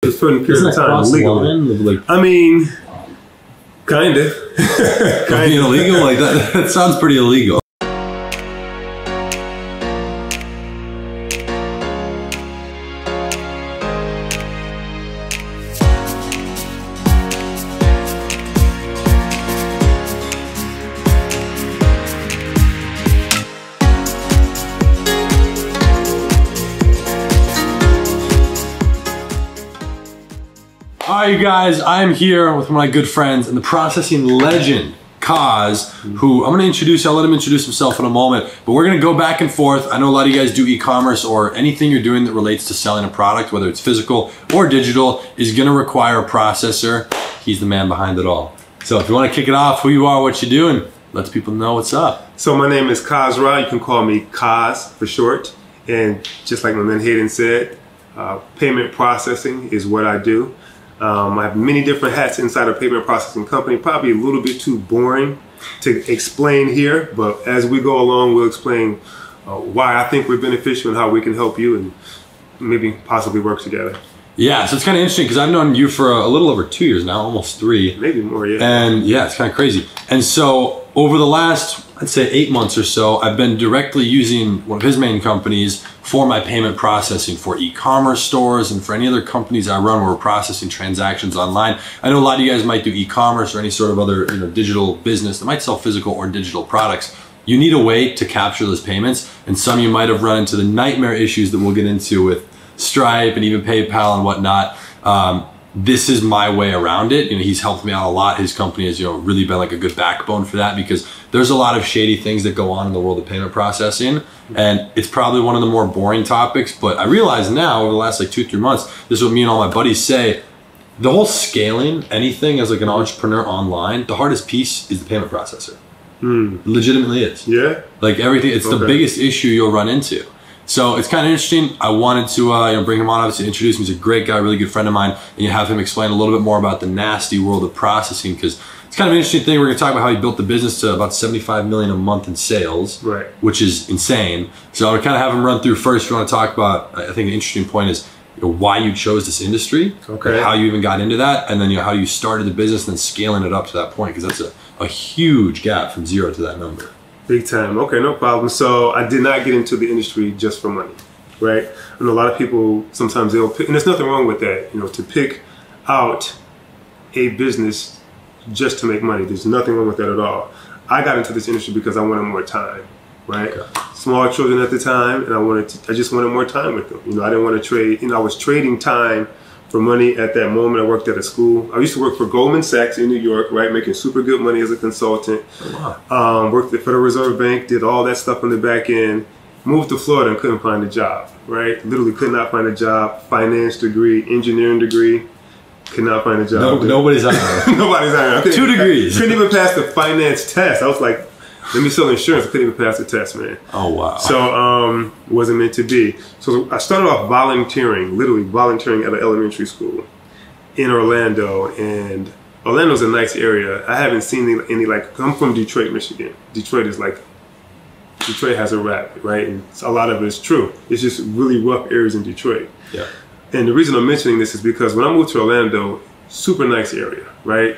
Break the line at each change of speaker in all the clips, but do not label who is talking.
a certain period of time legally.
Like,
I mean, kind of.
Being illegal like that sounds pretty illegal. Alright, you guys, I'm here with one of my good friends and the processing legend, Khaaz, who I'm going to introduce. I'll let him introduce himself in a moment, but we're going to go back and forth. I know a lot of you guys do e-commerce, or anything you're doing that relates to selling a product, whether it's physical or digital, is going to require a processor. He's the man behind it all. So if you want to kick it off, who you are, what you do, and let people know what's up.
So my name is KhaazRa. You can call me Khaaz for short. And just like my man Hayden said, payment processing is what I do. I have many different hats inside a payment processing company. Probably a little bit too boring to explain here, but as we go along, we'll explain why I think we're beneficial and how we can help you and maybe possibly work together.
Yeah, so it's kind of interesting because I've known you for a little over 2 years now, almost 3.
Maybe more, yeah.
And yeah, it's kind of crazy. And so over the last, I'd say 8 months or so, I've been directly using one of his main companies for my payment processing for e-commerce stores and for any other companies I run where we're processing transactions online. I know a lot of you guys might do e-commerce or any sort of other digital business that might sell physical or digital products. You need a way to capture those payments, and some of you might have run into the nightmare issues that we'll get into with Stripe and even PayPal and whatnot. This is my way around it. He's helped me out a lot. His company has really been like a good backbone for that, because there's a lot of shady things that go on in the world of payment processing, and it's probably one of the more boring topics. But I realize now, over the last like 2-3 months, this is what me and all my buddies say: the whole scaling anything as like an entrepreneur online, the hardest piece is the payment processor. It legitimately is.
Yeah.
Like everything, it's the biggest issue you'll run into. So it's kind of interesting. I wanted to bring him on, obviously introduce him. He's a great guy, really good friend of mine, and you have him explain a little bit more about the nasty world of processing, because it's kind of an interesting thing. We're going to talk about how he built the business to about 75 million a month in sales, right? Which is insane. So I'll kind of have him run through first. If you want to talk about, I think the interesting point is why you chose this industry, like how you even got into that, and then how you started the business and then scaling it up to that point, because that's a huge gap from 0 to that number.
Big time. Okay, no problem. So I did not get into the industry just for money, right? I know a lot of people, sometimes they'll pick, and there's nothing wrong with that, to pick out a business just to make money. There's nothing wrong with that at all. I got into this industry because I wanted more time, right? Small children at the time, and I just wanted more time with them. I didn't want to trade, I was trading time for money at that moment. I worked at a school. I used to work for Goldman Sachs in New York, right? Making super good money as a consultant. Worked at the Federal Reserve Bank, did all that stuff on the back end. Moved to Florida and couldn't find a job, right? Literally could not find a job. Finance degree, engineering degree, could not find a job.
Nobody's hiring.
Nobody's hiring.
2 degrees.
Couldn't even pass the finance test. I was like, let me sell insurance. I couldn't even pass the test, man.
Oh, wow.
So wasn't meant to be. So I started off volunteering, literally volunteering at an elementary school in Orlando. And Orlando's a nice area. I haven't seen any I'm from Detroit, Michigan. Detroit has a rap, right? And a lot of it is true. It's just really rough areas in Detroit. Yeah. And the reason I'm mentioning this is because when I moved to Orlando, super nice area, right?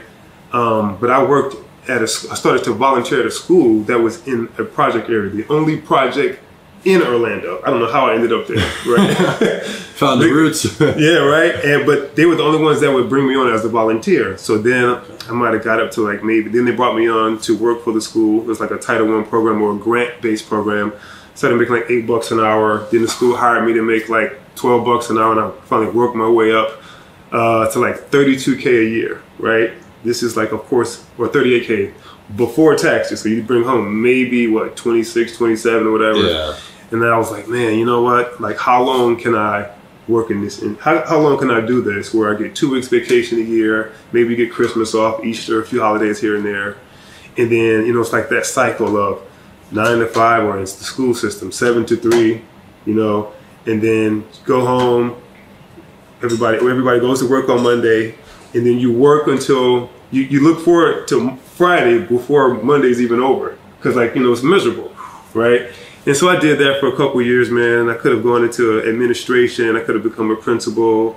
But I started to volunteer at a school that was in a project area, the only project in Orlando. I don't know how I ended up there, right?
Found the roots.
Yeah, right? But they were the only ones that would bring me on as a volunteer. So then I might have got up to then they brought me on to work for the school. It was like a Title I program or a grant-based program. Started making like $8 an hour. Then the school hired me to make like $12 an hour, and I finally worked my way up to like $32K a year, right? This is like, of course, or $38K before taxes. So you bring home maybe what, 26, 27 or whatever. Yeah. And then I was like, man, you know what? Like, how long can I work in this? And how long can I do this where I get 2 weeks vacation a year, maybe get Christmas off, Easter, a few holidays here and there. And then, it's like that cycle of 9 to 5, or it's the school system, 7 to 3, and then go home. Everybody goes to work on Monday. And then you work until you look forward to Friday before Monday's even over, because it's miserable, right? And so I did that for a couple of years, man. I could have gone into administration. I could have become a principal,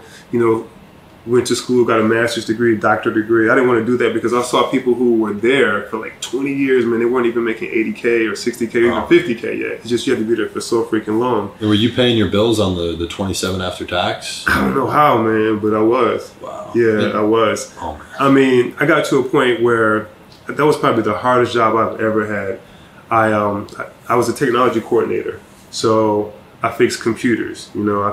went to school, got a master's degree, doctorate degree. I didn't want to do that because I saw people who were there for like 20 years, man. They weren't even making 80K or 60K or even 50K yet. It's just you had to be there for so freaking long.
And were you paying your bills on the 27 after tax?
I don't know how, man, but I was.
Wow.
Yeah, I was.
Oh, man.
I mean, I got to a point where that was probably the hardest job I've ever had. I was a technology coordinator, so I fixed computers. You know, I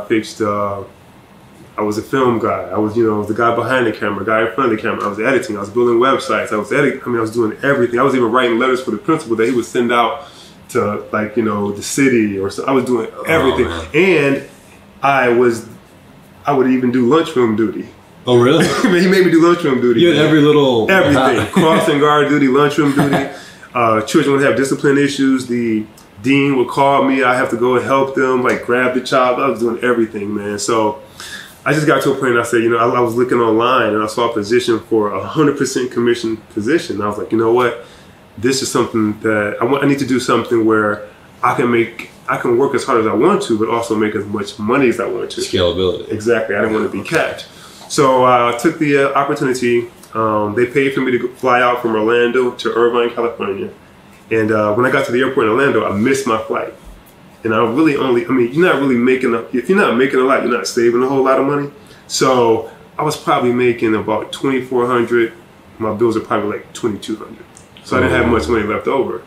was a film guy. I was the guy behind the camera, guy in front of the camera. I was editing. I was building websites. I was doing everything. I was even writing letters for the principal that he would send out to, like, the city or so. I was doing everything, and I would even do lunchroom duty.
Oh, really?
He made me do lunchroom duty.
You had
everything, crossing guard duty, lunchroom duty. Children would have discipline issues. The dean would call me. I have to go and help them, like grab the child. I was doing everything, man. So I just got to a point and I said, I was looking online and I saw a position for 100% commission position. And I was like, you know what? This is something that I need to do something where I can work as hard as I want to, but also make as much money as I want to.
Scalability.
Exactly. I didn't want to be capped. So I took the opportunity. They paid for me to fly out from Orlando to Irvine, California. And when I got to the airport in Orlando, I missed my flight. And you're not really making if you're not making a lot, you're not saving a whole lot of money. So I was probably making about $2,400. My bills are probably like $2,200. So I didn't have much money left over.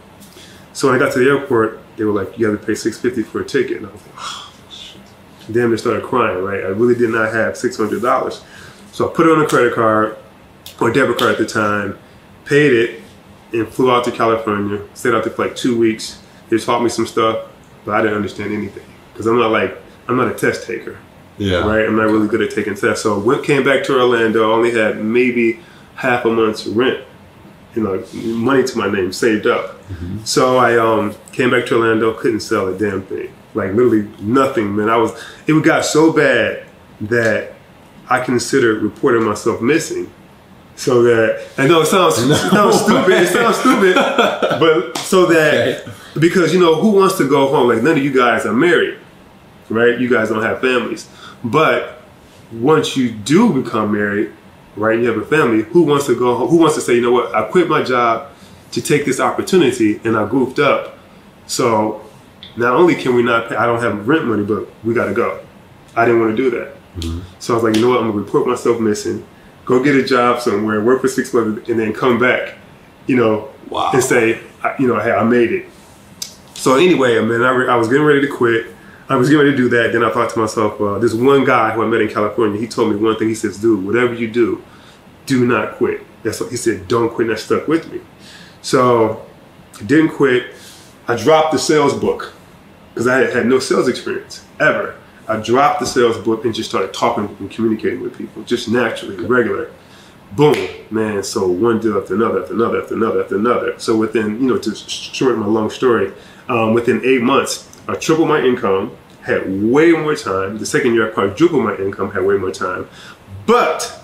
So when I got to the airport, they were like, you have to pay $650 for a ticket. And I was like, oh, shit. Damn, they started crying, right? I really did not have $600. So I put it on a credit card, or debit card at the time, paid it, and flew out to California, stayed out there for like 2 weeks. They taught me some stuff, but I didn't understand anything because I'm not a test taker.
Yeah.
Right? I'm not really good at taking tests. So came back to Orlando, I only had maybe half a month's rent, money to my name saved up. Mm-hmm. So I came back to Orlando, couldn't sell a damn thing. Like literally nothing, man. It got so bad that I considered reporting myself missing. So that, I know it sounds stupid, but so that, because, who wants to go home? Like, none of you guys are married, right? You guys don't have families. But once you do become married, right, you have a family, who wants to go home? Who wants to say, you know what, I quit my job to take this opportunity and I goofed up. So not only can we not pay, I don't have rent money, but we got to go. I didn't want to do that. Mm-hmm. So I was like, you know what, I'm going to report myself missing. Go get a job somewhere, work for 6 months, and then come back,
wow.
And say, hey, I made it. So anyway, man, I was getting ready to quit. I was getting ready to do that. Then I thought to myself, this one guy who I met in California, he told me one thing. He says, dude, whatever you do, do not quit. That's what he said, don't quit, and that stuck with me. So I didn't quit. I dropped the sales book because I had no sales experience, ever. I dropped the sales book and just started talking and communicating with people, just naturally, regular. Boom, man. So one deal after another, after another, after another, after another. So within, to shorten my long story, within 8 months, I tripled my income, had way more time. The second year, I quadrupled my income, had way more time. But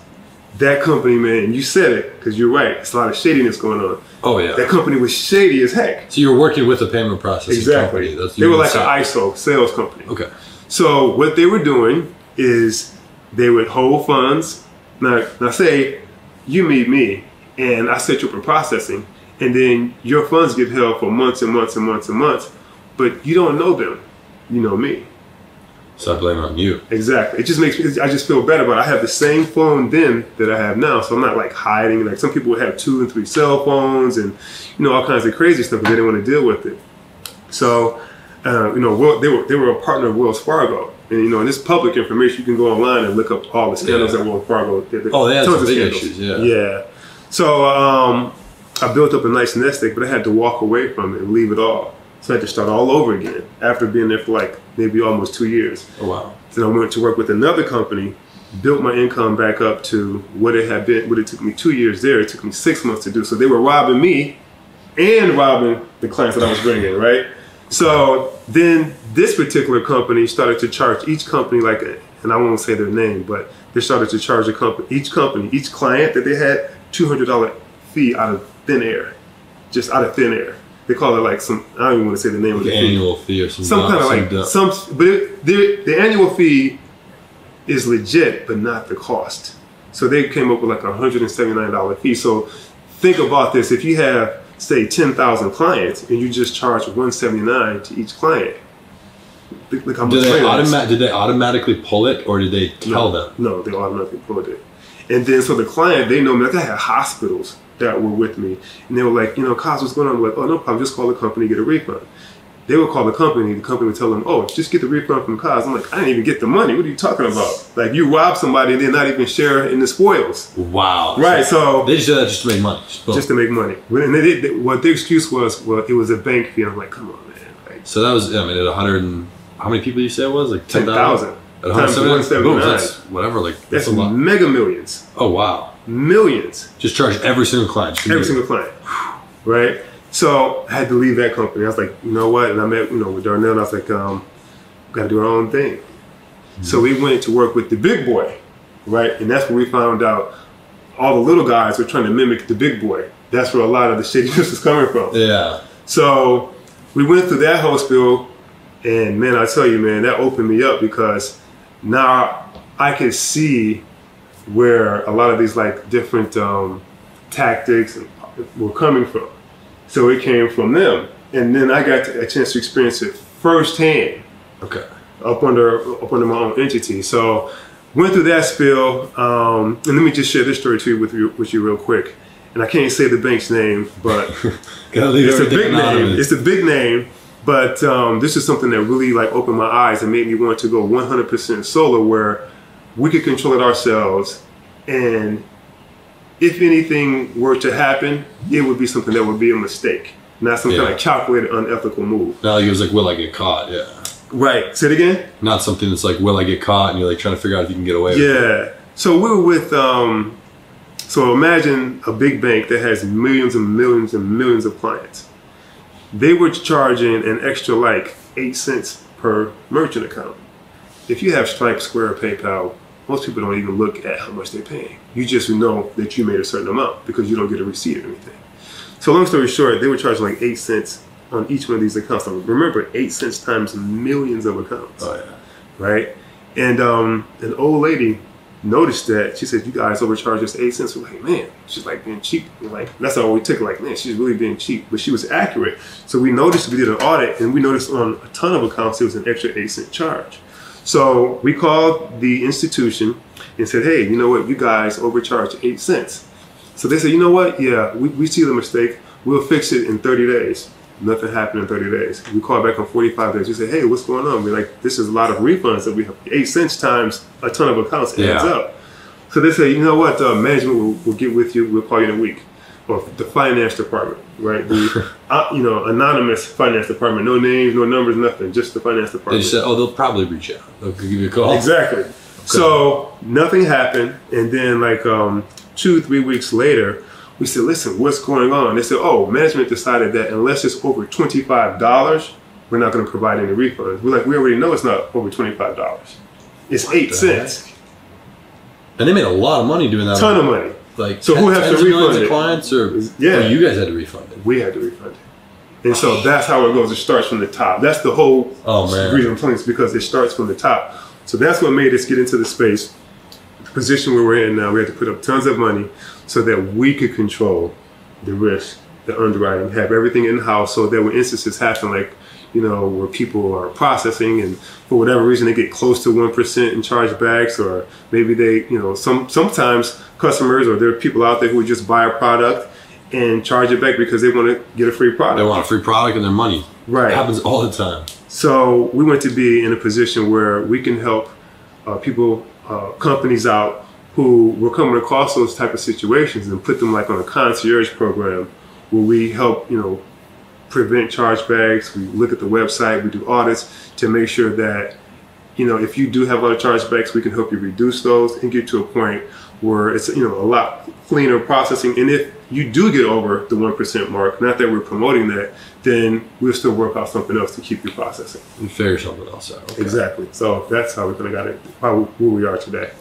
that company, man, you said it, because you're right. It's a lot of shadiness going on.
Oh, yeah.
That company was shady as heck.
So you were working with a payment processing company.
They were like an ISO sales company.
Okay.
So what they were doing is they would hold funds. Now say you meet me and I set you up in processing, and then your funds get held for months and months and months and months, but you don't know them. You know me.
So I blame it on you.
Exactly. It just makes me, I just feel better about it. I have the same phone then that I have now, so I'm not like hiding. Like some people would have 2 and 3 cell phones and all kinds of crazy stuff, but they didn't want to deal with it. So they were a partner of Wells Fargo, and and this public information. You can go online and look up all the scandals at Wells Fargo.
They had some big issues.
Yeah. So I built up a nice nest egg, but I had to walk away from it and leave it all. So I had to start all over again after being there for like maybe almost 2 years.
Oh wow!
Then I went to work with another company, built my income back up to what it had been. What it took me 2 years there, it took me 6 months to do. So they were robbing me and robbing the clients that I was bringing, right? So then this particular company started to charge each company and I won't say their name, but they started to charge each client that they had $200 fee out of thin air, just out of thin air. They call it like some, I don't even want to say the name of the
annual fee or
some kind of but the annual fee is legit, but not the cost. So they came up with like $179 fee. So think about this. If you have, say, 10,000 clients and you just charge $179 to each client, look how much
did they automatically pull it, or did they tell them?
No, they automatically pulled it. And then so the client, they know me. Like I had hospitals that were with me, and they were like, Khaaz, what's going on? I'm like, oh, no problem. Just call the company, get a refund. They would call the company would tell them, oh, just get the refund from Khaaz. I'm like, I didn't even get the money. What are you talking about? Like, you rob somebody and they're not even share in the spoils.
Wow.
Right, so
they just did that just to make money.
Just to make money. And what the excuse was, well, it was a bank fee. I'm like, come on, man. Like,
so that was, at 100 and, how many people you say it was? Like
10,000.
At 179? Boom, that's whatever,
that's a lot. Mega millions.
Oh, wow.
Millions.
Just charge every single client.
Every single client. Right? So I had to leave that company. I was like, you know what? And I met, with Darnell, and I was like, got to do our own thing. Mm-hmm. So we went to work with the big boy, right? And that's where we found out all the little guys were trying to mimic the big boy. That's where a lot of the shadiness was coming from.
Yeah.
So we went through that whole spiel, and man, I tell you, man, that opened me up because now I could see where a lot of these like different tactics were coming from. So it came from them, and then I got a chance to experience it firsthand.
Okay. Up
under my own entity. So went through that spiel, and let me just share this story too with you real quick. And I can't say the bank's name, but it's a big name. It's a big name, but this is something that really like opened my eyes and made me want to go 100% solar, where we could control it ourselves, and if anything were to happen, it would be something that would be a mistake, not some kind of calculated, unethical move.
Not like it was like, will I get caught? Yeah.
Right. Say it again?
Not something that's like, will I get caught? And you're like trying to figure out if you can get away with it.
Yeah. So we were with, so imagine a big bank that has millions and millions and millions of clients. They were charging an extra like 8 cents per merchant account. If you have Stripe, Square, PayPal, most people don't even look at how much they're paying. You just know that you made a certain amount because you don't get a receipt or anything. So long story short, they were charging like 8 cents on each one of these accounts. So remember, 8 cents times millions of accounts.
Oh yeah.
Right? And an old lady noticed that. She said, you guys overcharged us 8 cents. We're like, man, she's like being cheap. We're like, that's how we took it, like, man, she's really being cheap. But she was accurate. So we noticed, we did an audit, and we noticed on a ton of accounts, it was an extra 8 cent charge. So we called the institution and said, hey, you know what, you guys overcharged 8 cents. So they said, you know what, yeah, we see the mistake. We'll fix it in 30 days. Nothing happened in 30 days. We called back on 45 days. We said, hey, what's going on? We're like, this is a lot of refunds that we have. 8 cents times a ton of accounts adds up. So they said, you know what, management will get with you. We'll call you in a week. Or the finance department, right? The anonymous finance department. No names, no numbers, nothing. Just the finance department.
They said, oh, they'll probably reach out. They'll give you a call.
Exactly. Okay. So nothing happened. And then like 2-3 weeks later, we said, listen, what's going on? They said, oh, management decided that unless it's over $25, we're not going to provide any refunds. We're like, we already know it's not over $25. It's 8 cents.
Heck? And they made a lot of money doing that.
Ton of money.
Like,
so who has to refund it?
Clients or you guys had to refund it?
We had to refund it. And so that's how it goes. It starts from the top. That's the whole reason I'm telling you, because it starts from the top. So that's what made us get into the space, the position where we're in now. We had to put up tons of money so that we could control the risk, the underwriting, have everything in-house, so that when instances happen, like, where people are processing and for whatever reason they get close to 1% in chargebacks, or maybe they, sometimes customers or there are people out there who would just buy a product and charge it back because they want to get a free product.
They want a free product and their money. Right. It happens all the time.
So we want to be in a position where we can help people, companies out who were coming across those type of situations and put them like on a concierge program where we help, prevent chargebacks. We look at the website, we do audits to make sure that, if you do have a lot of chargebacks, we can help you reduce those and get to a point where it's, a lot cleaner processing. And if you do get over the 1% mark, not that we're promoting that, then we'll still work out something else to keep you processing.
And figure something else out. Okay.
Exactly. So that's how we kind of got it, where we are today.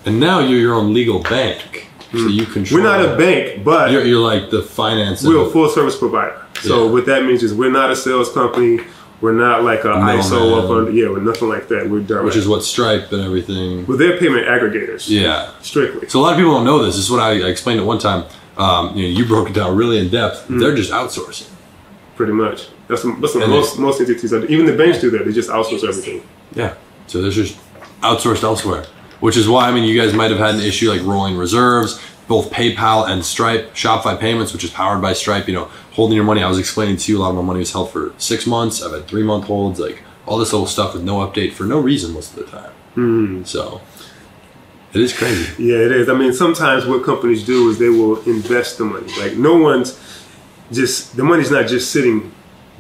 And now you're your own legal bank. So you control.
We're not a bank, but
you're like the finance.
We're a full service provider. So what that means is we're not a sales company. We're not like a ISO up on, we're nothing like that. We're direct.
Which is what Stripe and everything.
Well, they're payment aggregators.
Yeah.
Strictly.
So a lot of people don't know this. This is what I explained it one time. You broke it down really in depth. They're just outsourcing.
Pretty much. That's what most entities are. Even the banks do that. They just outsource everything.
Yeah. So they're just outsourced elsewhere. Which is why, you guys might have had an issue like rolling reserves, both PayPal and Stripe, Shopify Payments, which is powered by Stripe, holding your money. I was explaining to you a lot of my money was held for 6 months. I've had 3-month holds, like all this little stuff with no update for no reason most of the time. So it is crazy.
Yeah, it is. Sometimes what companies do is they will invest the money. Like the money's not just sitting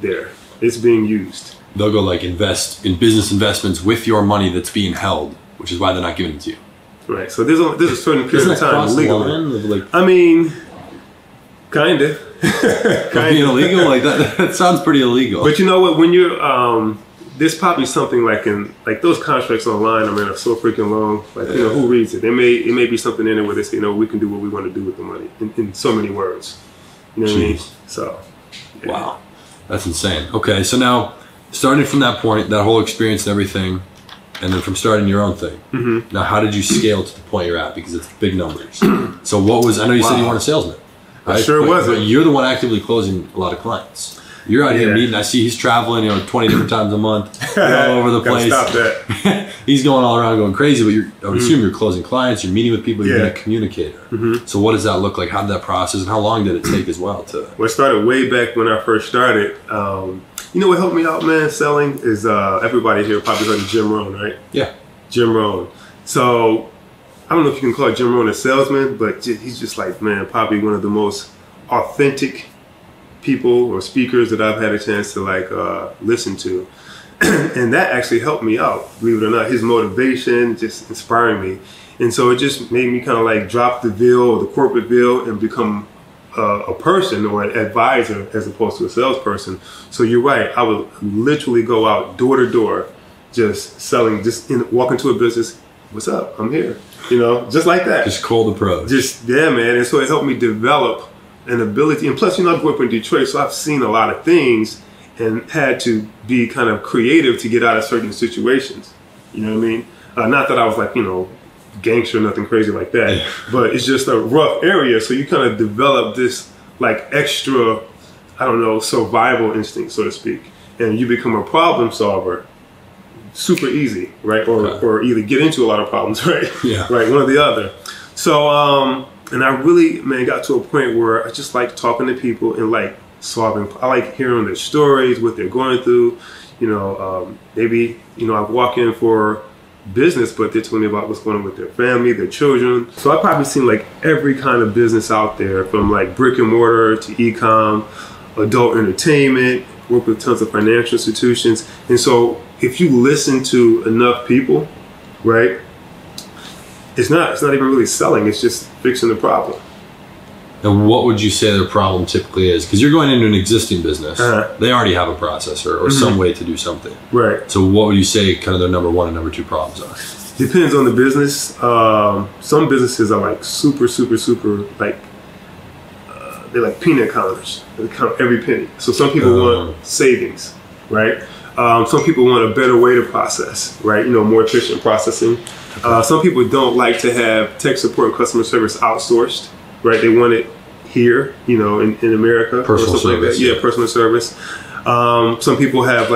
there. It's being used.
They'll go like invest in business investments with your money that's being held, which is why they're not giving it to you.
Right. So there's a certain period of time legally. Kind of.
Being illegal like that sounds pretty illegal.
But you know what? When you're there's probably something like those contracts online. Are so freaking long. Who reads it? It may be something in it where they say, we can do what we want to do with the money in so many words. You know what I mean? So. Yeah.
Wow, that's insane. Okay, so now starting from that point, that whole experience and everything. And then from starting your own thing. Now, how did you scale to the point you're at? Because it's big numbers. So I know you said you weren't a salesman. Right?
I sure wasn't.
But you're the one actively closing a lot of clients. You're out here meeting. I see he's traveling, 20 different times a month, all over the place.
Stop that.
He's going all around going crazy, but I would assume you're closing clients, you're meeting with people, you're being a communicator. So what does that look like? How did that process, and how long did it take as well? Well,
it started way back when I first started. What helped me out, man, selling is everybody here probably heard of Jim Rohn, right?
Yeah.
Jim Rohn. So I don't know if you can call Jim Rohn a salesman, but he's just probably one of the most authentic people or speakers that I've had a chance to listen to. And that actually helped me out, believe it or not. His motivation just inspiring me. And so it just made me kind of drop the veil, the corporate veil, and become a person or an advisor as opposed to a salesperson. So you're right. I would literally go out door to door, just selling, walk into a business. What's up? I'm here. Just like that.
Just cold approach.
Man. And so it helped me develop an ability. And plus, I grew up in Detroit, so I've seen a lot of things and had to be kind of creative to get out of certain situations. You know what I mean? Not that I was gangster or nothing crazy like that, but it's just a rough area, so you kind of develop this extra, survival instinct, so to speak, and you become a problem solver super easy, right? Or either get into a lot of problems, right? Right, one or the other. So and I really got to a point where I just like talking to people and solving. I like hearing their stories, what they're going through. Maybe I walk in for business, but they're telling me about what's going on with their family, their children. So I've probably seen every kind of business out there, from brick and mortar to e-com, adult entertainment, work with tons of financial institutions. And so if you listen to enough people, right, it's not even really selling, it's just fixing the problem.
And what would you say their problem typically is? Because you're going into an existing business. They already have a processor or some way to do something. Right. So what would you say kind of their number one and number two problems are?
Depends on the business. Some businesses are super, they're like peanut counters. They count every penny. So some people want savings, right? Some people want a better way to process, right? More efficient processing. Some people don't like to have tech support and customer service outsourced. Right, they want it here, in America.
Personal service.
Yeah, personal service. Some people have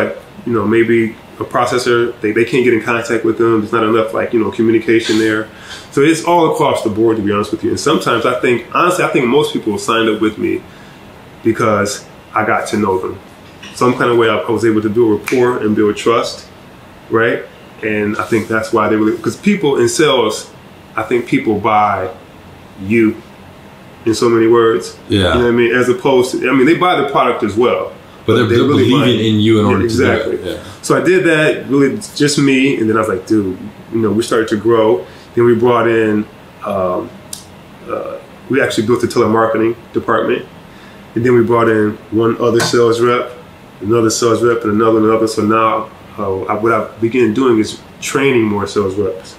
maybe a processor, they can't get in contact with them. There's not enough communication there. So it's all across the board, to be honest with you. And sometimes I think most people signed up with me because I got to know them. Some kind of way I was able to build rapport and build trust, right? And I think that's why because people in sales, I think people buy you. In so many words,
yeah,
you know what I mean. As opposed to, they buy the product as well,
but they're really believing in you in order to do it.
Yeah. So I did that, really just me, and then I was like, dude, we started to grow. Then we brought in, we actually built a telemarketing department, and then we brought in one other sales rep, another sales rep, and another. So now, what I began doing is training more sales reps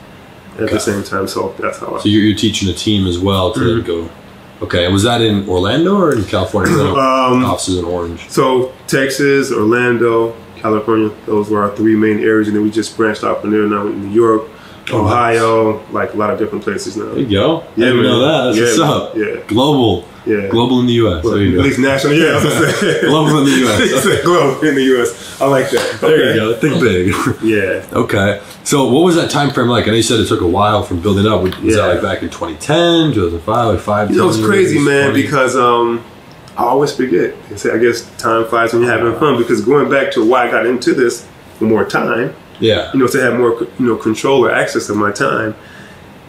at the same time. So that's how.
So you're teaching a team as well to then go. Okay, and was that in Orlando or in California? Offices in Orange.
So Texas, Orlando, California. Those were our 3 main areas, and then we just branched out from there. Now in New York, Ohio, like a lot of different places now.
There you go.
Yeah,
I didn't know that. That's what's up.
Yeah.
Global.
Yeah.
Global in the U.S.
Well,
there you
at
go.
least national. Yeah, I was gonna say.
Global in the U.S.
Global in the U.S. I like that. Okay.
There you go. Think big.
Yeah.
Okay. So what was that time frame like? I know you said it took a while from building up. Was that like back in 2010, 2005, like 5
You know, it's crazy, man, because I always forget. I guess time flies when you're having fun, because going back to why I got into this for more time,
yeah,
you know, to have more, you know, control or access to my time,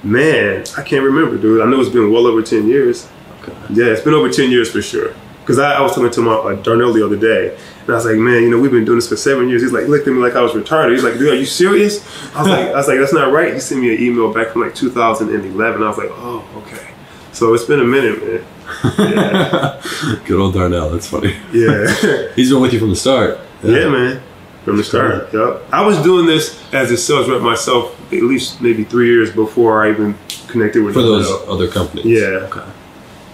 man, I can't remember, dude. I know it's been well over 10 years.
Okay.
Yeah, it's been over 10 years for sure. Because I was talking to my Darnell the other day, and I was like, man, you know, we've been doing this for 7 years. He's like, looked at me like I was retarded. He's like, dude, are you serious? I was like, that's not right. He sent me an email back from like 2011. I was like, oh, okay. So it's been a minute, man. Yeah.
Good old Darnell. That's funny.
Yeah.
He's been with you from the start.
Yeah, man. From the start. Yep. I was doing this as a sales rep myself at least maybe 3 years before I even connected with
those other companies.
Yeah.
Okay.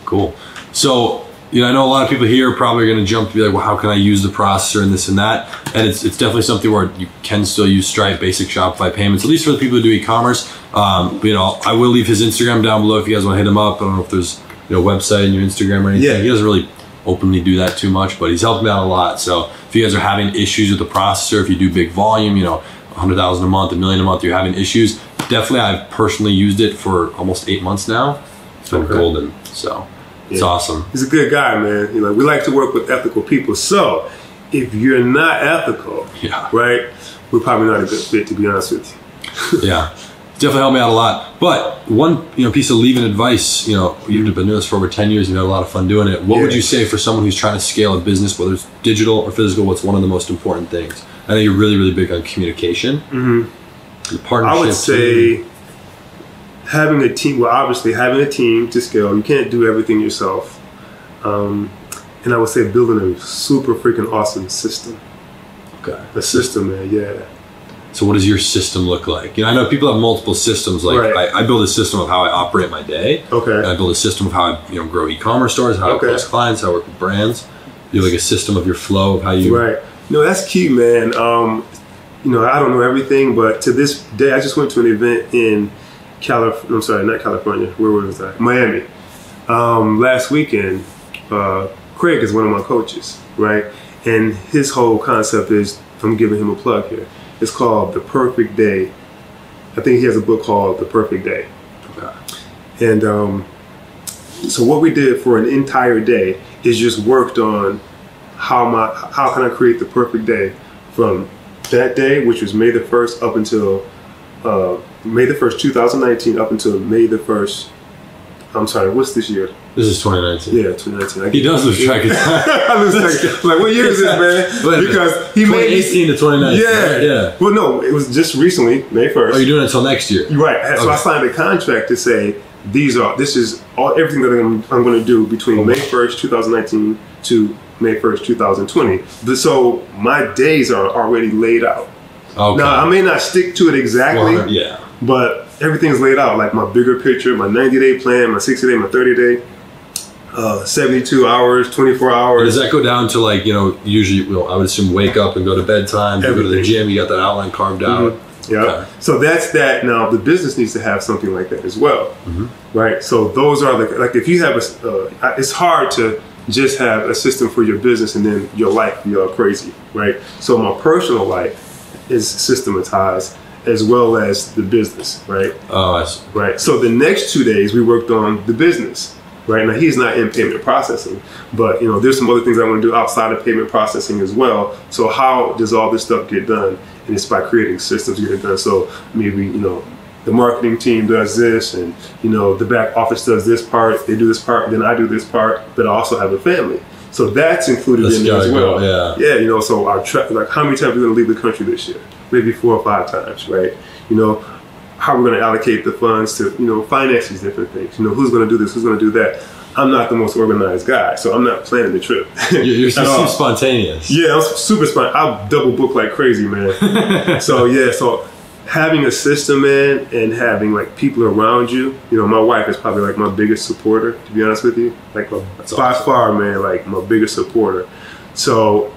Cool. So, you know, I know a lot of people here are probably going to jump to be like, well, how can I use the processor and this and that? And it's definitely something where you can still use Stripe, basic Shopify payments, at least for the people who do e-commerce. But, you know, I will leave his Instagram down below if you guys want to hit him up. I don't know if there's, you know, website in your Instagram or anything.
Yeah.
He doesn't really openly do that too much, but he's helped me out a lot. So if you guys are having issues with the processor, if you do big volume, you know, 100,000 a month, $1 million a month, you're having issues, definitely I've personally used it for almost 8 months now. It's been golden. So it's awesome.
He's a good guy, man. You know, we like to work with ethical people. So if you're not ethical, right, we're probably not a good fit, to be honest with you.
Yeah. Definitely helped me out a lot. But one, you know, piece of leaving advice, you know, you've been doing this for over 10 years, you've had a lot of fun doing it. What would you say for someone who's trying to scale a business, whether it's digital or physical, what's one of the most important things? I know you're really, really big on communication. The partnership.
I would say having a team, well, obviously having a team to scale. You can't do everything yourself. And I would say building a super freaking awesome system.
Okay.
A system, man, yeah.
So what does your system look like? You know, I know people have multiple systems. Like I build a system of how I operate my day. Okay. And I build a system of how I, you know, grow e-commerce stores, how I close clients, how I work with brands. You have like a system of your flow of how you.
Right. No, that's key, man. You know, I don't know everything, but to this day, I just went to an event in California. I'm sorry, not California. Where was I? Miami. Last weekend, Craig is one of my coaches, right? And his whole concept is, I'm giving him a plug here. It's called The Perfect Day. I think he has a book called The Perfect Day. Okay. And so what we did for an entire day is just worked on how can I create the perfect day from that day, which was May the 1st up until May the 1st, 2019, up until May the 1st. I'm sorry, what's this year?
This is 2019.
Yeah, 2019.
He does lose track of time.
I lose track. Like, what year is this, man? Because he made
2018 to 2019.
Yeah,
yeah.
Well, no, it was just recently, May 1st.
Oh, you're doing it until next year.
You're right. So I signed a contract to say this is everything that I'm going to do between May 1st, 2019 to May 1st, 2020. So my days are already laid out. Okay. Now, I may not stick to it exactly.
Yeah.
But everything's laid out, like my bigger picture, my 90-day plan, my 60-day, my 30-day, 72 hours, 24 hours.
Does that go down to, like, you know, usually, I would assume wake up and go to bedtime, you go to the gym, you got that outline carved out.
Yeah. Okay. So that's that. Now, the business needs to have something like that as well, right? So those are like if you have it's hard to just have a system for your business and then your life be all crazy, right? So my personal life is systematized, as well as the business, right?
Oh, I see.
Right. So the next 2 days we worked on the business, right? Now he's not in payment processing, but you know there's some other things I want to do outside of payment processing as well. So how does all this stuff get done? And it's by creating systems to get it done. So maybe, you know, the marketing team does this, and you know the back office does this part. They do this part, then I do this part. But I also have a family, so that's included in there as well. Yeah. You know, so our like how many times are we going to leave the country this year? Maybe 4 or 5 times, right? You know, how we're going to allocate the funds to, you know, finance these different things. You know, who's going to do this, who's going to do that. I'm not the most organized guy, so I'm not planning the trip.
You're super spontaneous.
Yeah, I'm super spontaneous. I'll double book like crazy, man. So having a system, man, and having like people around you. You know, my wife is probably like my biggest supporter, to be honest with you. Like by far, man, like my biggest supporter. So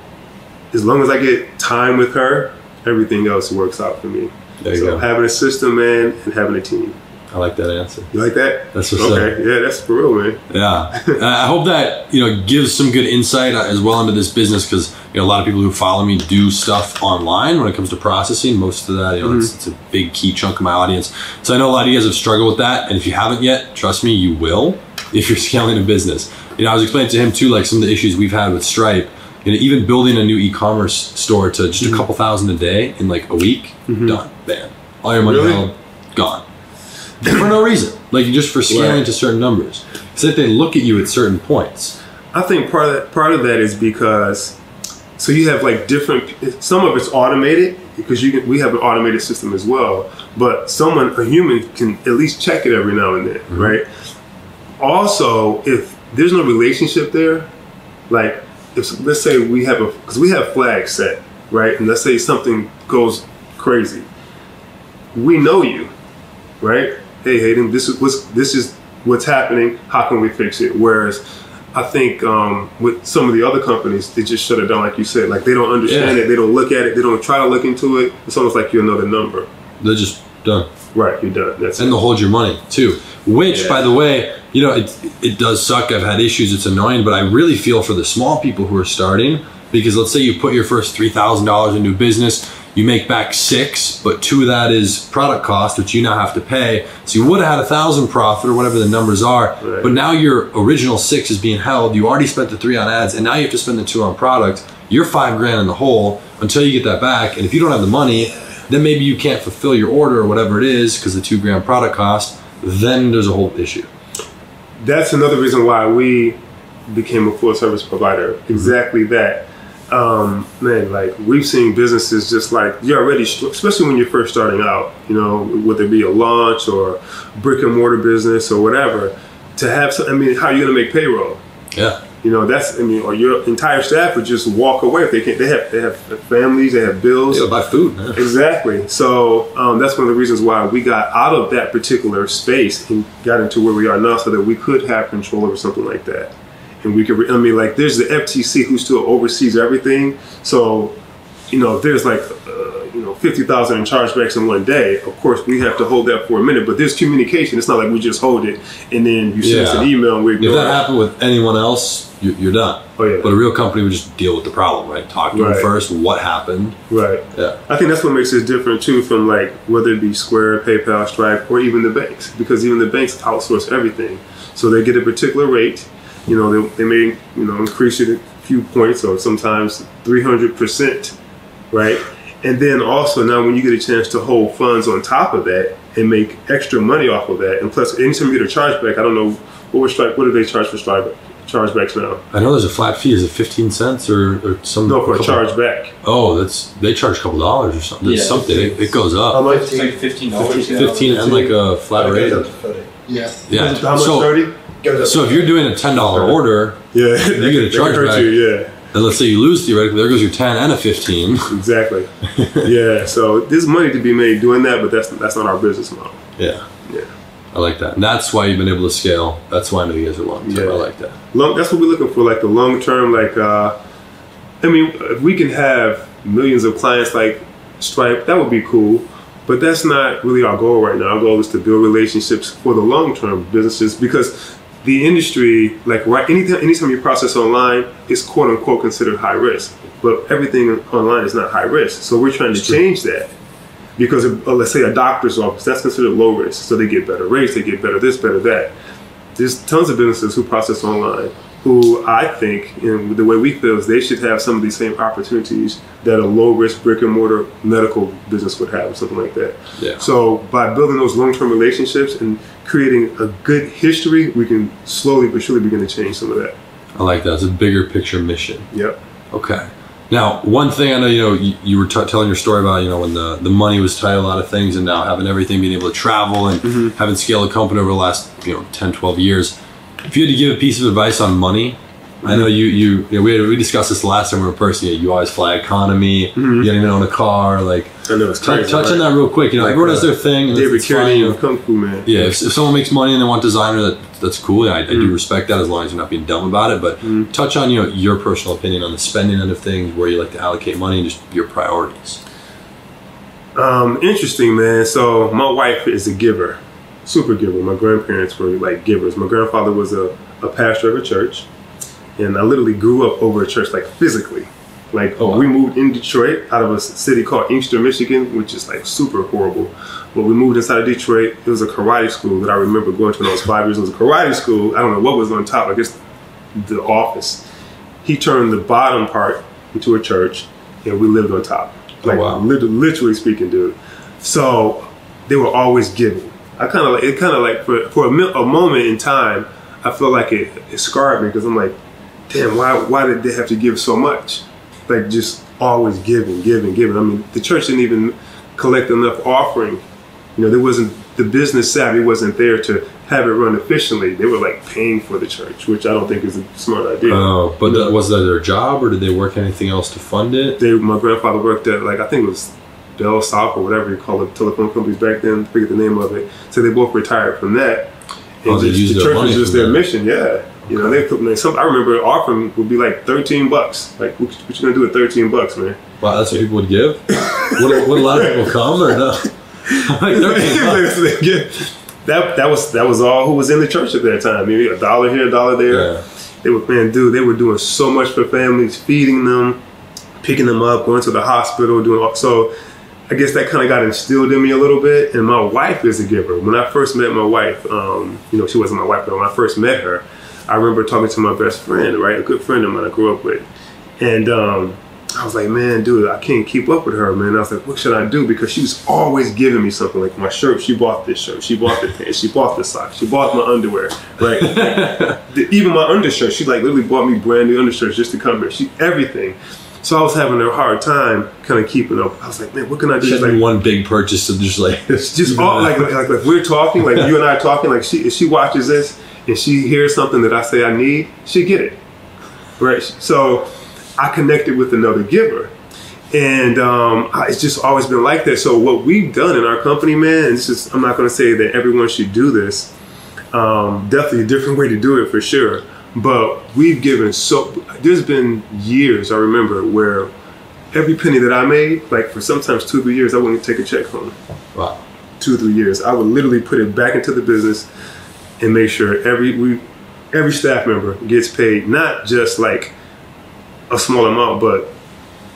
as long as I get time with her, everything else works out for me.
There you go.
Having a system, man, and having a team.
I like that answer.
You like that?
That's what's
okay.
up.
Yeah, that's for real, man.
Yeah. I hope that, gives some good insight as well into this business, because, a lot of people who follow me do stuff online when it comes to processing. Most of that, it's a big key chunk of my audience. So I know a lot of you guys have struggled with that. And if you haven't yet, trust me, you will if you're scaling a business. I was explaining to him too, like some of the issues we've had with Stripe. Even building a new e-commerce store to just a couple thousand a day in like a week, done, bam. All your money held, gone. For no reason, like just for scaling to certain numbers. So that they look at you at certain points.
I think part of that is because, so you have like different. Some of it's automated because we have an automated system as well. But a human, can at least check it every now and then, right? Also, if there's no relationship there, like let's say because we have flags set, right? And let's say something goes crazy, we know you, right? Hey Hayden, this is what's happening. How can we fix it? Whereas I think with some of the other companies, they just shut it down, like you said. Like they don't understand it, they don't look at it, they don't try to look into it. It's almost like you're another number.
They're just done.
Right, you're done. That's
and they'll hold your money too. Which, by the way, it does suck. I've had issues. It's annoying, but I really feel for the small people who are starting, because let's say you put your first $3,000 into a business. You make back $6,000, but $2,000 of that is product cost, which you now have to pay. So you would have had $1,000 profit or whatever the numbers are, but now your original $6,000 is being held. You already spent the $3,000 on ads, and now you have to spend the $2,000 on product. You're $5,000 in the hole until you get that back. And if you don't have the money, then maybe you can't fulfill your order or whatever it is because the $2,000 product cost. Then there's a whole issue.
That's another reason why we became a full service provider. Exactly that. Man, like we've seen businesses just like you're already, especially when you're first starting out, whether it be a launch or brick and mortar business or whatever, to have some, how are you going to make payroll?
Yeah.
Or your entire staff would just walk away if they can't. They have families, they have bills.
They'll buy food. Yeah.
Exactly. So that's one of the reasons why we got out of that particular space and got into where we are now, so that we could have control over something like that. And we could, there's the FTC who still oversees everything. So, if there's like, 50,000 in chargebacks in one day, of course we have to hold that for a minute. But there's communication. It's not like we just hold it and then you send us an email and we ignore it.
If that happened with anyone else, you're done.
Oh yeah.
But a real company would just deal with the problem, right? Talk to them first. What happened?
Right. Yeah. I think that's what makes it different too from like whether it be Square, PayPal, Stripe, or even the banks, because even the banks outsource everything. So they get a particular rate. They may, increase it a few points or sometimes 300%, right? And then also now when you get a chance to hold funds on top of that and make extra money off of that, and plus anytime you get a chargeback, I don't know, what do they charge for chargebacks now?
I know there's a flat fee. Is it 15 cents or something?
No, for a chargeback.
Oh, they charge a couple dollars or something. There's something. It goes up.
How much?
It's like $15.
15 and like a flat rate.
Yeah.
Yeah.
How much? 30?
So if you're doing a $10 order,
you
get a chargeback. And let's say you lose theoretically, there goes your 10 and a 15.
Exactly. Yeah. So there's money to be made doing that, but that's not our business model.
Yeah.
Yeah.
I like that. And that's why you've been able to scale. That's why I know you guys are long term. I like that.
That's what we're looking for, like the long term. Like, if we can have millions of clients like Stripe, that would be cool. But that's not really our goal right now. Our goal is to build relationships for the long term businesses, because the industry, like anytime you process online, it's quote unquote considered high risk. But everything online is not high risk. So we're trying to change that. Because let's say a doctor's office, that's considered low risk. So they get better rates, they get better this, better that. There's tons of businesses who process online who I think, in the way we feel, is they should have some of these same opportunities that a low risk brick and mortar medical business would have, or something like that.
Yeah.
So by building those long-term relationships and creating a good history, we can slowly but surely begin to change some of that.
I like that. It's a bigger picture mission.
Yep.
Okay. Now, one thing I know, you were telling your story about, when the money was tight, a lot of things, and now having everything, being able to travel and having scaled a company over the last, 10, 12 years. If you had to give a piece of advice on money I know we discussed this last time we were in person. You always fly economy. You don't even own a car. Like,
I know it's crazy.
Touch on that real quick. You know, everyone has their thing. And
David Carradine of Kung Fu, man.
Yeah, if someone makes money and they want designer, that's cool. I do respect that as long as you're not being dumb about it. But touch on your personal opinion on the spending end of things, where you like to allocate money, and just your priorities.
Interesting, man. So my wife is a giver, super giver. My grandparents were like givers. My grandfather was a pastor of a church, and I literally grew up over a church, like physically. Like, we moved in Detroit out of a city called Inkster, Michigan, which is like super horrible. But we moved inside of Detroit. It was a karate school that I remember going to when I was 5 years old. It was a karate school. I don't know what was on top. I guess the office. He turned the bottom part into a church, and we lived on top. Like, literally speaking, dude. So they were always giving. For a moment in time, I felt like it scarred me, because I'm like, damn, why did they have to give so much? Like, just always giving. I mean, the church didn't even collect enough offering. You know, there wasn't, the business savvy wasn't there to have it run efficiently. They were like paying for the church, which I don't think is a smart idea.
Oh, but was that their job, or did they work anything else to fund it?
My grandfather worked at, like, I think it was Bell South or whatever you call it, telephone companies back then. I forget the name of it. So they both retired from that. And
they used
the
their
church
money
was just
for
their
that.
mission, yeah. You know, they put I remember offering would be like $13. Like, what you gonna do with $13, man?
Wow, that's what people would give? would a lot of people come, or no? Like $13.
That was all who was in the church at that time. Maybe $1 here, $1 there.
Yeah.
They were doing so much for families, feeding them, picking them up, going to the hospital, so I guess that kind of got instilled in me a little bit. And my wife is a giver. When I first met my wife, she wasn't my wife, but when I first met her, I remember talking to my best friend, right? A good friend of mine I grew up with. And I was like, man, dude, I can't keep up with her, man. I was like, what should I do? Because she was always giving me something. Like my shirt, she bought this shirt. She bought the pants. She bought the socks. She bought my underwear, right? Even my undershirt. She like literally bought me brand new undershirts just to come here. Everything. So I was having a hard time kind of keeping up. I was like, man, what can I do?
She's like one big purchase of just like...
It's just all, like we're talking, like you and I are talking, like if she watches this and she hears something that I say I need, she'll get it, right? So I connected with another giver. And it's just always been like that. So what we've done in our company, man, and I'm not going to say that everyone should do this. Definitely a different way to do it for sure. But we've given there's been years, I remember, where every penny that I made, like for sometimes 2 or 3 years, I wouldn't take a check home.
Wow.
2 or 3 years. I would literally put it back into the business and make sure every staff member gets paid, not just like a small amount, but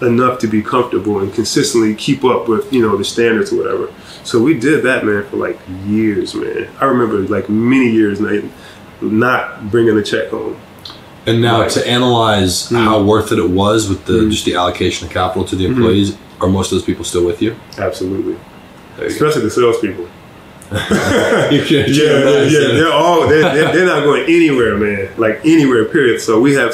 enough to be comfortable and consistently keep up with, the standards or whatever. So we did that, man, for like years, man. I remember like many years not bringing a check home.
And now to analyze how worth it was with just the allocation of capital to the employees, are most of those people still with you?
Absolutely. Especially the salespeople.
Yeah,
they're not going anywhere, man. Like anywhere, period. So we have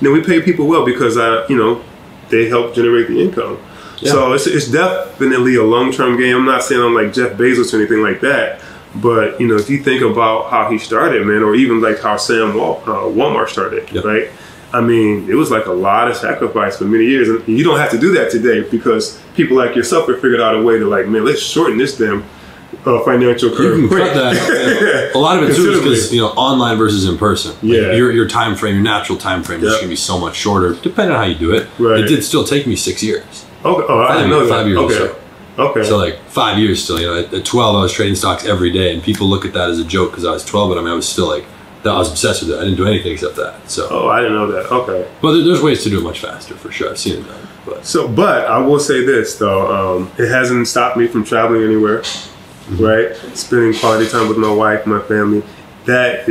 we pay people well because they help generate the income. Yeah. So it's definitely a long-term game. I'm not saying I'm like Jeff Bezos or anything like that. But, if you think about how he started, man, or even like how Sam Walmart started, right? I mean, it was like a lot of sacrifice for many years. And you don't have to do that today because people like yourself have figured out a way to like, man, let's shorten this damn financial curve.
You can cut that. A lot of it too is because, online versus in person.
Yeah.
Like your time frame, your natural time frame is going to be so much shorter, depending on how you do it.
Right.
It did still take me 6 years.
Okay. Oh, I didn't know that.
5 years or so.
Okay.
So like 5 years still, at 12 I was trading stocks every day, and people look at that as a joke because I was 12, but I was still like, I was obsessed with it. I didn't do anything except that. So.
Oh, I didn't know that. Okay.
But there's ways to do it much faster for sure. I've seen it done.
But I will say this though, it hasn't stopped me from traveling anywhere, right? Spending quality time with my wife, my family. That's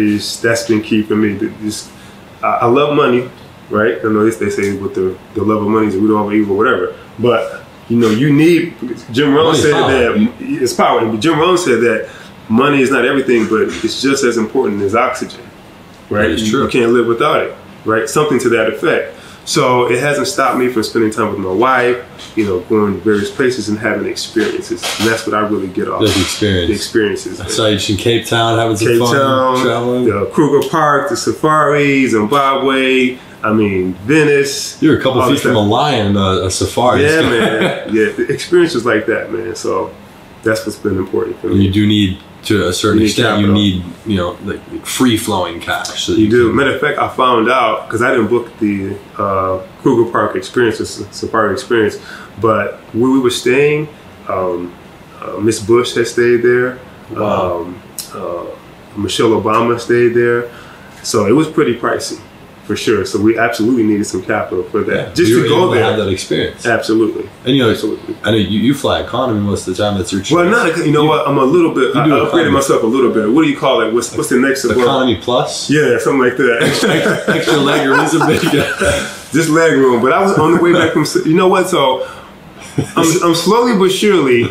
been key for me. I love money, right? I know they say with the love of money is the root of all evil, whatever. But you need. Jim Rohn said that it's power. Jim Rohn said that money is not everything, but it's just as important as oxygen, right?
That is true.
You can't live without it, right? Something to that effect. So it hasn't stopped me from spending time with my wife, going to various places and having experiences. And that's what I really get off.
The experience.
The experiences.
I saw you in Cape Town having some fun, traveling.
The Kruger Park, the safari, Zimbabwe, Venice.
You're a couple feet from a lion, a safari.
Yeah, man. Yeah, the experiences like that, man. So that's what's been important for me.
You do need, to a certain extent, you need, like free-flowing cash. So
you do. Matter of fact, I found out, because I didn't book the Kruger Park experience, the safari experience, but where we were staying, Miss Bush had stayed there.
Wow.
Michelle Obama stayed there. So it was pretty pricey. For sure, so we absolutely needed some capital for that,
yeah,
just to go there.
Have that experience.
Absolutely,
and
absolutely.
I know you fly economy most of the time. That's your choice.
Well, not what I'm a little bit. I upgraded myself a little bit. What do you call it? What's the next
economy plus?
Yeah, something like that.
extra leg room is a big.
Just leg room, but I was on the way back from. You know what? So I'm slowly but surely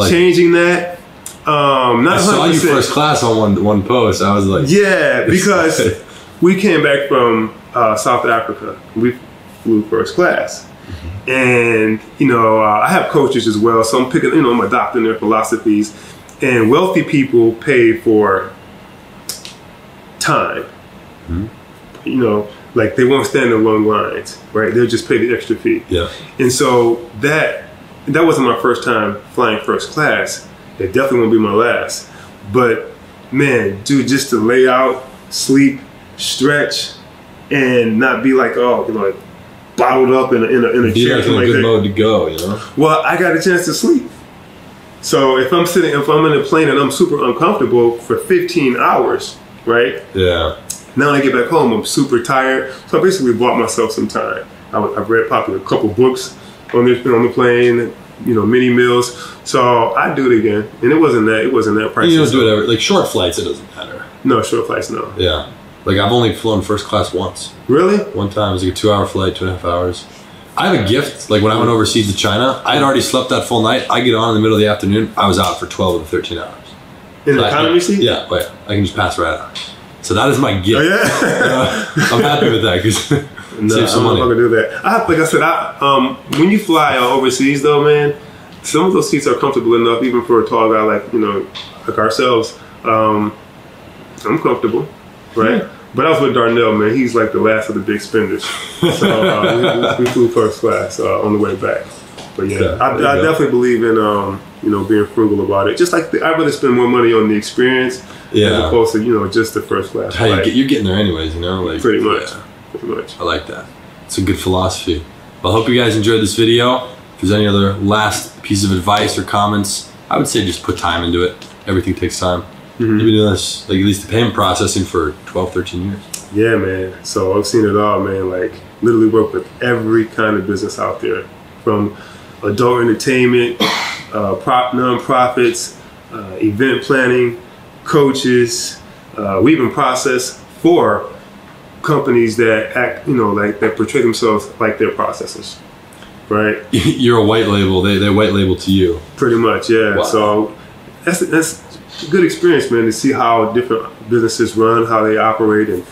changing that. Not
I saw you first class on one post. I was like,
yeah, because. We came back from South Africa. We flew first class. And, I have coaches as well. So I'm picking, I'm adopting their philosophies. And wealthy people pay for time. Like they won't stand in long lines, right? They'll just pay the extra fee.
Yeah.
And so that wasn't my first time flying first class. It definitely won't be my last. But, man, dude, just to lay out, sleep, stretch, and not be like, bottled up in a chair.
Be like in a good mode to go,
Well, I got a chance to sleep. So if I'm in a plane and I'm super uncomfortable for 15 hours, right?
Yeah.
Now when I get back home, I'm super tired. So I basically bought myself some time. I've read probably a couple books on the plane, mini meals. So I do it again, and it wasn't that pricey.
You don't do it ever. Like short flights, it doesn't matter.
No, short flights, no.
Yeah. Like, I've only flown first class once.
Really?
One time. It was like a 2-hour flight, 2.5 hours. I have a gift. Like, when I went overseas to China, I had already slept that full night. I get on in the middle of the afternoon. I was out for 12 of the 13 hours.
In the economy seat?
Yeah. But I can just pass right out. So that is my gift.
Oh, yeah?
I'm happy with that because save some money.
I'm not going to do that. Like I said, when you fly overseas, though, man, some of those seats are comfortable enough, even for a tall guy like ourselves. I'm comfortable, right? Yeah. But I was with Darnell, man. He's like the last of the big spenders. So we flew first class on the way back. But yeah, I definitely believe in being frugal about it. Just like I'd rather spend more money on the experience as opposed to just the first class.
You're getting there anyways, like
pretty much. Pretty much.
I like that. It's a good philosophy. Well, I hope you guys enjoyed this video. If there's any other last piece of advice or comments, I would say just put time into it. Everything takes time. You've been doing this, like at least the payment processing for 12, 13 years.
Yeah, man. So I've seen it all, man. Like literally work with every kind of business out there, from adult entertainment, non-profits, event planning, coaches. We even process for companies that act, that portray themselves like they're processors, right?
You're a white label. They white label to you.
Pretty much, yeah. Wow. So that's a good experience, man, to see how different businesses run, how they operate, and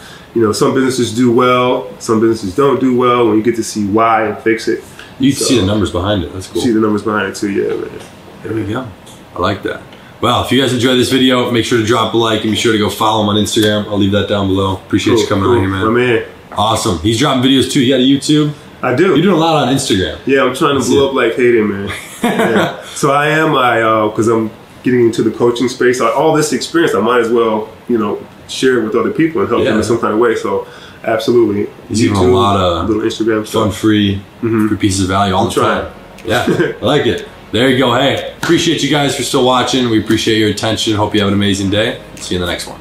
some businesses do well, some businesses don't do well. When you get to see why and fix it,
you can see the numbers behind it. That's cool.
See the numbers behind it too, yeah, man.
There we go. I like that. Well, if you guys enjoyed this video, make sure to drop a like and be sure to go follow him on Instagram. I'll leave that down below. Appreciate you coming on here, man.
My man.
Awesome. He's dropping videos too. You got a YouTube?
I do.
You're doing a lot on Instagram.
Yeah, I'm trying to blow up like Hayden, man. Yeah. So I am, because I'm getting into the coaching space. All this experience, I might as well, share it with other people and help them in some kind of way. So absolutely.
He's giving a lot of
little Instagram stuff.
Fun, free pieces of value all the time. Yeah, I like it. There you go. Hey, appreciate you guys for still watching. We appreciate your attention. Hope you have an amazing day. See you in the next one.